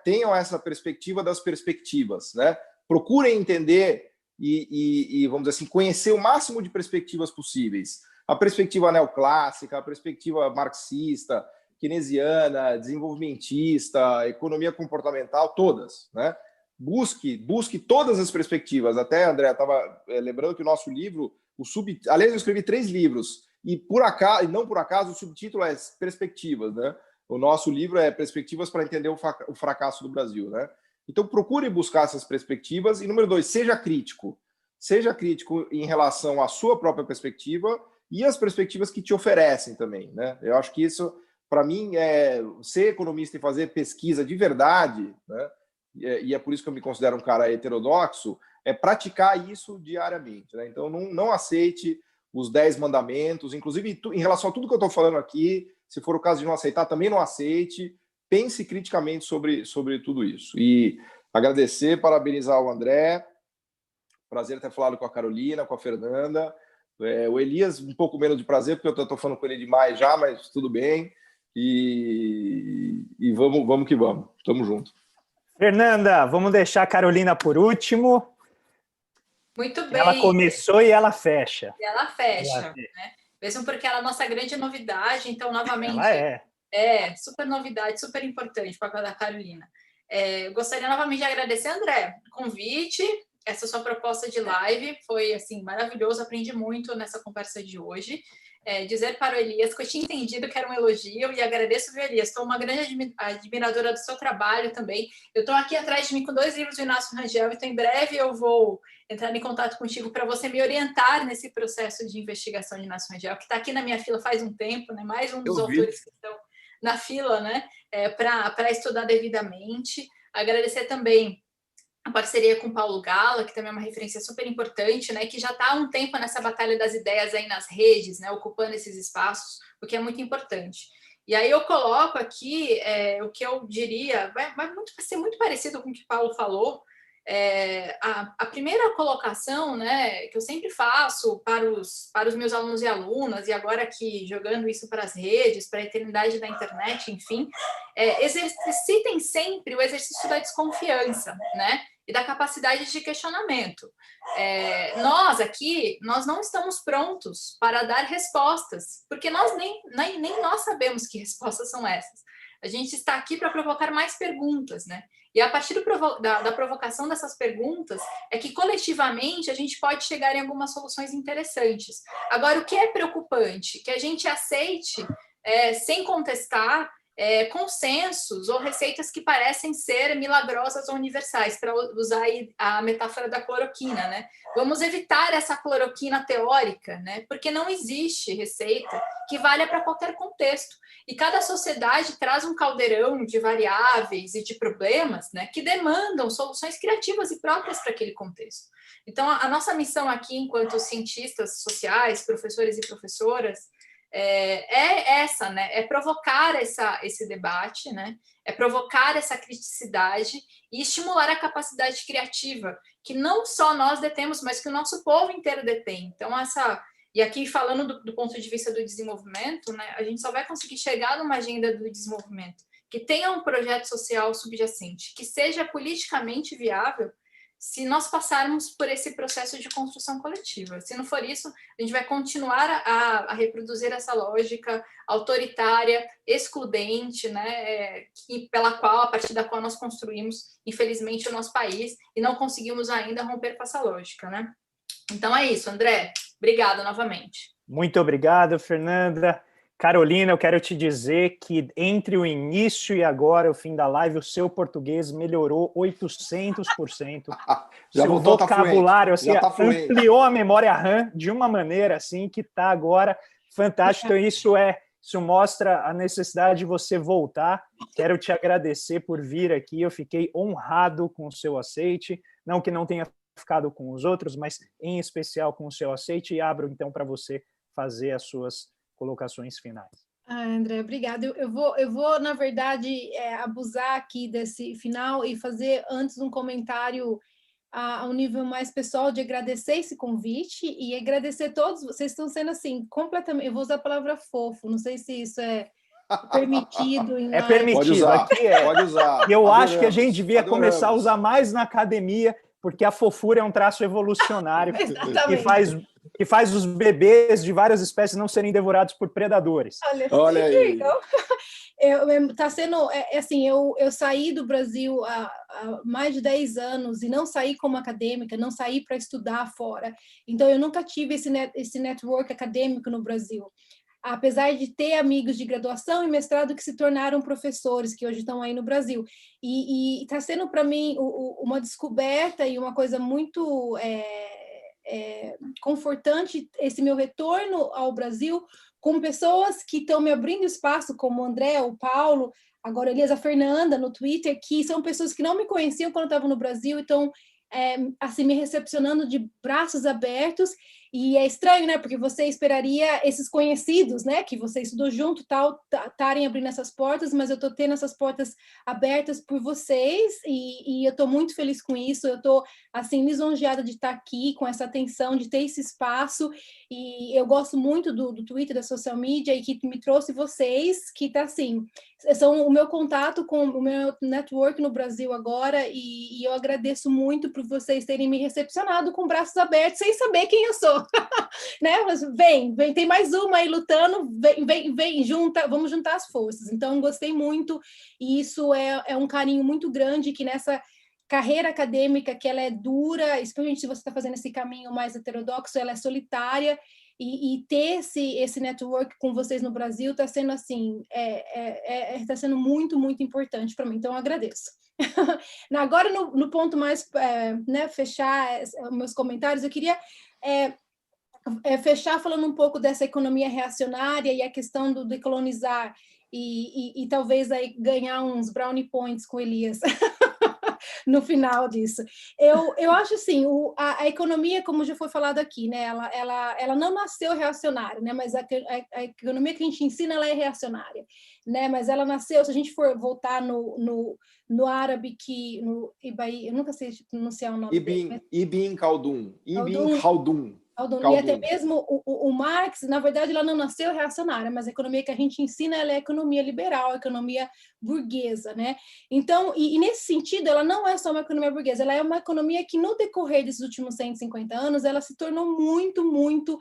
tenham essa perspectiva das perspectivas, né? Procurem entender e, vamos dizer assim, conhecer o máximo de perspectivas possíveis. A perspectiva neoclássica, a perspectiva marxista, keynesiana, desenvolvimentista, economia comportamental, todas, né? Busque todas as perspectivas. Até, André, estava lembrando que o nosso livro, aliás, eu escrevi 3 livros, e não por acaso, o subtítulo é Perspectivas, né? O nosso livro é Perspectivas para entender o fracasso do Brasil, né? Então, procure buscar essas perspectivas. E, número 2, seja crítico. Seja crítico em relação à sua própria perspectiva e as perspectivas que te oferecem também, né? Eu acho que isso, para mim, ser economista e fazer pesquisa de verdade, né? E é por isso que eu me considero um cara heterodoxo, é praticar isso diariamente, né? Então, não aceite os 10 mandamentos, inclusive em relação a tudo que eu estou falando aqui. Se for o caso de não aceitar, também não aceite. pense criticamente sobre tudo isso. E agradecer, parabenizar o André, prazer ter falado com a Carolina, com a Fernanda, o Elias um pouco menos de prazer, porque eu estou falando com ele demais já, mas tudo bem, e vamos que vamos, tamo junto. Fernanda, vamos deixar a Carolina por último. Muito bem. Ela começou e ela fecha. E ela fecha, né? Mesmo porque ela é a nossa grande novidade, então, novamente... Ela super novidade, super importante para a da Carolina. Eu gostaria novamente de agradecer, André, o convite, essa sua proposta de live, foi assim maravilhoso, aprendi muito nessa conversa de hoje. Dizer para o Elias que eu tinha entendido que era um elogio e agradeço, viu, Elias? Estou uma grande admiradora do seu trabalho também. Eu estou aqui atrás de mim com 2 livros do Inácio Rangel, então em breve eu vou entrar em contato contigo para você me orientar nesse processo de investigação de Inácio Rangel, que está aqui na minha fila faz um tempo, né? Mais um dos autores que estão na fila, né? Para estudar devidamente. Agradecer também a parceria com o Paulo Gala, que também é uma referência super importante, né, que já está há um tempo nessa batalha das ideias aí nas redes, né, ocupando esses espaços, o que é muito importante. E aí eu coloco aqui o que eu diria, vai ser muito parecido com o que o Paulo falou. A primeira colocação, né, que eu sempre faço para os meus alunos e alunas, e agora aqui jogando isso para as redes, para a eternidade da internet, enfim, exercitem sempre o exercício da desconfiança, né, e da capacidade de questionamento. Nós não estamos prontos para dar respostas, porque nós nem nós sabemos que respostas são essas. A gente está aqui para provocar mais perguntas, né? E a partir da provocação dessas perguntas é que coletivamente a gente pode chegar em algumas soluções interessantes. Agora, o que é preocupante? Que a gente aceite, sem contestar, consensos ou receitas que parecem ser milagrosas ou universais, para usar aí a metáfora da cloroquina, né? Vamos evitar essa cloroquina teórica, né? Porque não existe receita que valha para qualquer contexto. E cada sociedade traz um caldeirão de variáveis e de problemas, né, que demandam soluções criativas e próprias para aquele contexto. Então, a nossa missão aqui, enquanto cientistas sociais, professores e professoras, é essa, né? É provocar esse debate, né? É provocar essa criticidade e estimular a capacidade criativa, que não só nós detemos, mas que o nosso povo inteiro detém. Então, e aqui falando do ponto de vista do desenvolvimento, né? A gente só vai conseguir chegar numa agenda do desenvolvimento que tenha um projeto social subjacente, que seja politicamente viável, se nós passarmos por esse processo de construção coletiva. Se não for isso, a gente vai continuar a reproduzir essa lógica autoritária, excludente, né, a partir da qual nós construímos, infelizmente, o nosso país, e não conseguimos ainda romper com essa lógica, né? Então é isso, André. Obrigada novamente. Muito obrigado, Fernanda. Carolina, eu quero te dizer que entre o início e agora, o fim da live, o seu português melhorou 800%. Já seu voltou, vocabulário assim, tá ampliou a memória RAM de uma maneira assim que está agora fantástico. Então, isso mostra a necessidade de você voltar. Quero te agradecer por vir aqui. Eu fiquei honrado com o seu aceite. Não que não tenha ficado com os outros, mas em especial com o seu aceite. E abro, então, para você fazer as suas colocações finais. André, obrigada. Eu vou, na verdade, abusar aqui desse final e fazer antes um comentário a um nível mais pessoal de agradecer esse convite e agradecer a todos. Vocês estão sendo assim, completamente... Eu vou usar a palavra fofo, não sei se isso é permitido em live. Permitido. Pode usar, aqui pode usar. Eu acho que a gente devia começar a usar mais na academia, porque a fofura é um traço evolucionário que faz os bebês de várias espécies não serem devorados por predadores. Olha aí. Tá sendo, assim, eu saí do Brasil há mais de 10 anos e não saí como acadêmica, não saí para estudar fora. Então, eu nunca tive esse network acadêmico no Brasil. Apesar de ter amigos de graduação e mestrado que se tornaram professores, que hoje estão aí no Brasil. E está sendo, para mim, uma descoberta e uma coisa muito confortante esse meu retorno ao Brasil, com pessoas que estão me abrindo espaço, como o André, o Paulo, agora Elias, a Fernanda no Twitter, que são pessoas que não me conheciam quando eu estava no Brasil, então, assim, me recepcionando de braços abertos, E é estranho, né? Porque você esperaria esses conhecidos, né? Que você estudou junto, tal, estarem abrindo essas portas, mas eu estou tendo essas portas abertas por vocês e eu estou muito feliz com isso. Eu estou, assim, lisonjeada de estar aqui com essa atenção, de ter esse espaço. E eu gosto muito do Twitter, da social media, e que me trouxe vocês, que tá assim, são o meu contato com o meu network no Brasil agora, e eu agradeço muito por vocês terem me recepcionado com braços abertos, sem saber quem eu sou. Né? Mas vem, tem mais uma aí lutando, vem, vamos juntar as forças. Então, gostei muito, e isso é um carinho muito grande, que nessa carreira acadêmica, que ela é dura, especialmente se você está fazendo esse caminho mais heterodoxo, ela é solitária, e ter esse network com vocês no Brasil está sendo assim, está sendo muito, muito importante para mim, então eu agradeço. Agora, no ponto mais, né, fechar meus comentários, eu queria fechar falando um pouco dessa economia reacionária e a questão do decolonizar, e talvez aí ganhar uns brownie points com Elias. No final disso. Eu acho assim, a economia, como já foi falado aqui, né, ela não nasceu reacionária, né, mas a economia que a gente ensina, ela é reacionária, né, mas ela nasceu, se a gente for voltar no árabe, eu nunca sei pronunciar o nome dele. Ibn Khaldun. E até mesmo o Marx, na verdade, ela não nasceu reacionária, mas a economia que a gente ensina, ela é a economia liberal, a economia burguesa, né? Então, e nesse sentido, ela não é só uma economia burguesa, ela é uma economia que, no decorrer desses últimos 150 anos, ela se tornou muito, muito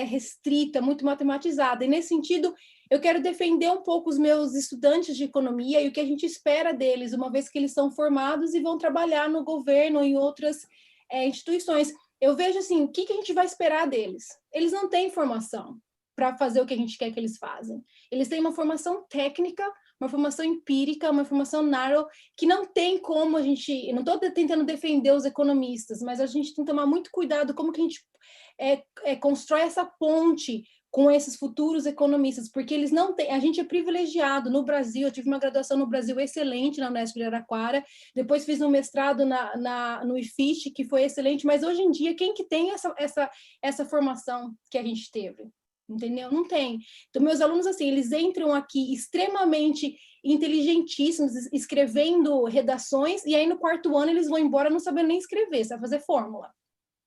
restrita, muito matematizada. E, nesse sentido, eu quero defender um pouco os meus estudantes de economia e o que a gente espera deles, uma vez que eles são formados e vão trabalhar no governo ou em outras instituições. Eu vejo assim, o que a gente vai esperar deles? Eles não têm formação para fazer o que a gente quer que eles façam. Eles têm uma formação técnica, uma formação empírica, uma formação narrow, que não tem como a gente... Eu não estou tentando defender os economistas, mas a gente tem que tomar muito cuidado como que a gente constrói essa ponte com esses futuros economistas, porque eles não têm... A gente é privilegiado no Brasil, eu tive uma graduação no Brasil excelente na Unesp de Araraquara, depois fiz um mestrado no IFISH, que foi excelente, mas hoje em dia, quem que tem essa formação que a gente teve? Entendeu? Não tem. Então, meus alunos, assim, eles entram aqui extremamente inteligentíssimos, escrevendo redações, e aí no quarto ano eles vão embora não sabendo nem escrever, sabe fazer fórmula.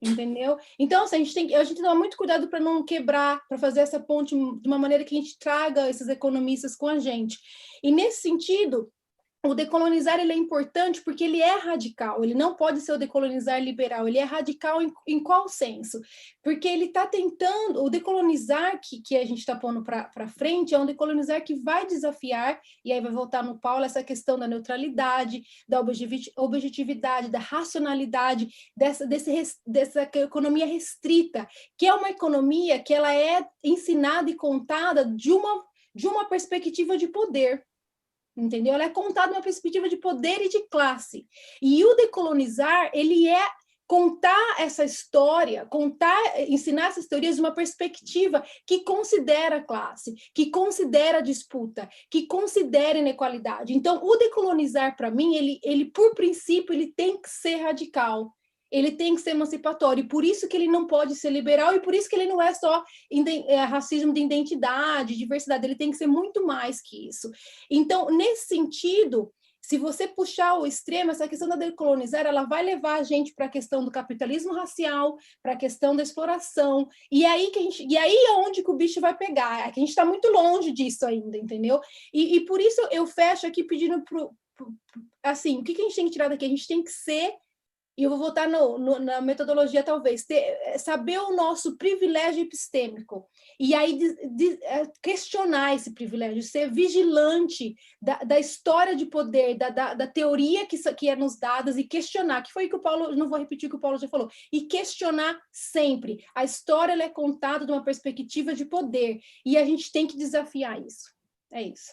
Entendeu? Então, assim, a gente tem que tomar muito cuidado para não quebrar, para fazer essa ponte de uma maneira que a gente traga esses economistas com a gente. E, nesse sentido, o decolonizar ele é importante porque ele é radical, ele não pode ser o decolonizar liberal, ele é radical em qual senso? Porque ele está tentando, o decolonizar que a gente está pondo para frente é um decolonizar que vai desafiar, e aí vai voltar no Paulo, essa questão da neutralidade, da objetividade, da racionalidade, dessa economia restrita, que é uma economia que ela é ensinada e contada de uma perspectiva de poder. Entendeu? Ela é contada numa perspectiva de poder e de classe. E o decolonizar, ele é contar essa história, ensinar essas teorias de uma perspectiva que considera a classe, que considera a disputa, que considera a inequalidade. Então, o decolonizar, para mim, ele, por princípio, ele tem que ser radical. Ele tem que ser emancipatório, e por isso que ele não pode ser liberal, e por isso que ele não é só racismo de identidade, diversidade, ele tem que ser muito mais que isso. Então, nesse sentido, se você puxar o extremo, essa questão da decolonizar, ela vai levar a gente para a questão do capitalismo racial, para a questão da exploração, e aí é onde que o bicho vai pegar, é que a gente está muito longe disso ainda, entendeu? E por isso eu fecho aqui pedindo assim, o que a gente tem que tirar daqui? A gente tem que ser, e eu vou voltar na metodologia, talvez, saber o nosso privilégio epistêmico, e aí questionar esse privilégio, ser vigilante da história de poder, da teoria que é nos dadas, e questionar, que foi o que o Paulo, não vou repetir o que o Paulo já falou, e questionar sempre. A história ela é contada de uma perspectiva de poder, e a gente tem que desafiar isso. É isso.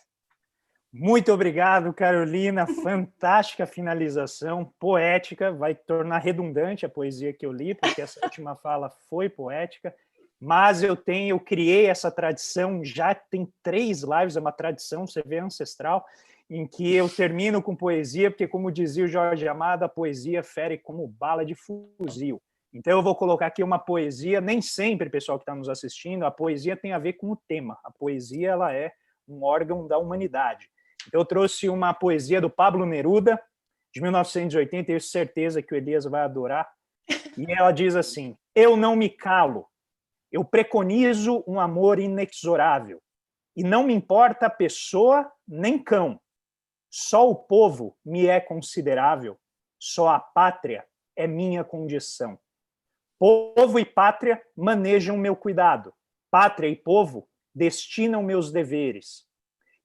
Muito obrigado, Carolina. Fantástica finalização, poética. Vai tornar redundante a poesia que eu li, porque essa última fala foi poética. Mas eu criei essa tradição, já tem 3 lives, é uma tradição, você vê, ancestral, em que eu termino com poesia, porque, como dizia o Jorge Amado, a poesia fere como bala de fuzil. Então eu vou colocar aqui uma poesia, nem sempre, pessoal que está nos assistindo, a poesia tem a ver com o tema. A poesia, ela é um órgão da humanidade. Então eu trouxe uma poesia do Pablo Neruda, de 1980, tenho certeza que o Elias vai adorar. E ela diz assim: eu não me calo, eu preconizo um amor inexorável, e não me importa pessoa nem cão. Só o povo me é considerável, só a pátria é minha condição. Povo e pátria manejam meu cuidado, pátria e povo destinam meus deveres.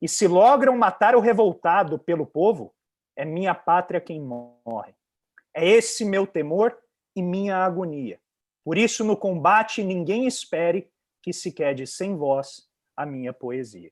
E se logram matar o revoltado pelo povo, é minha pátria quem morre. É esse meu temor e minha agonia. Por isso, no combate, ninguém espere que se quede sem voz a minha poesia.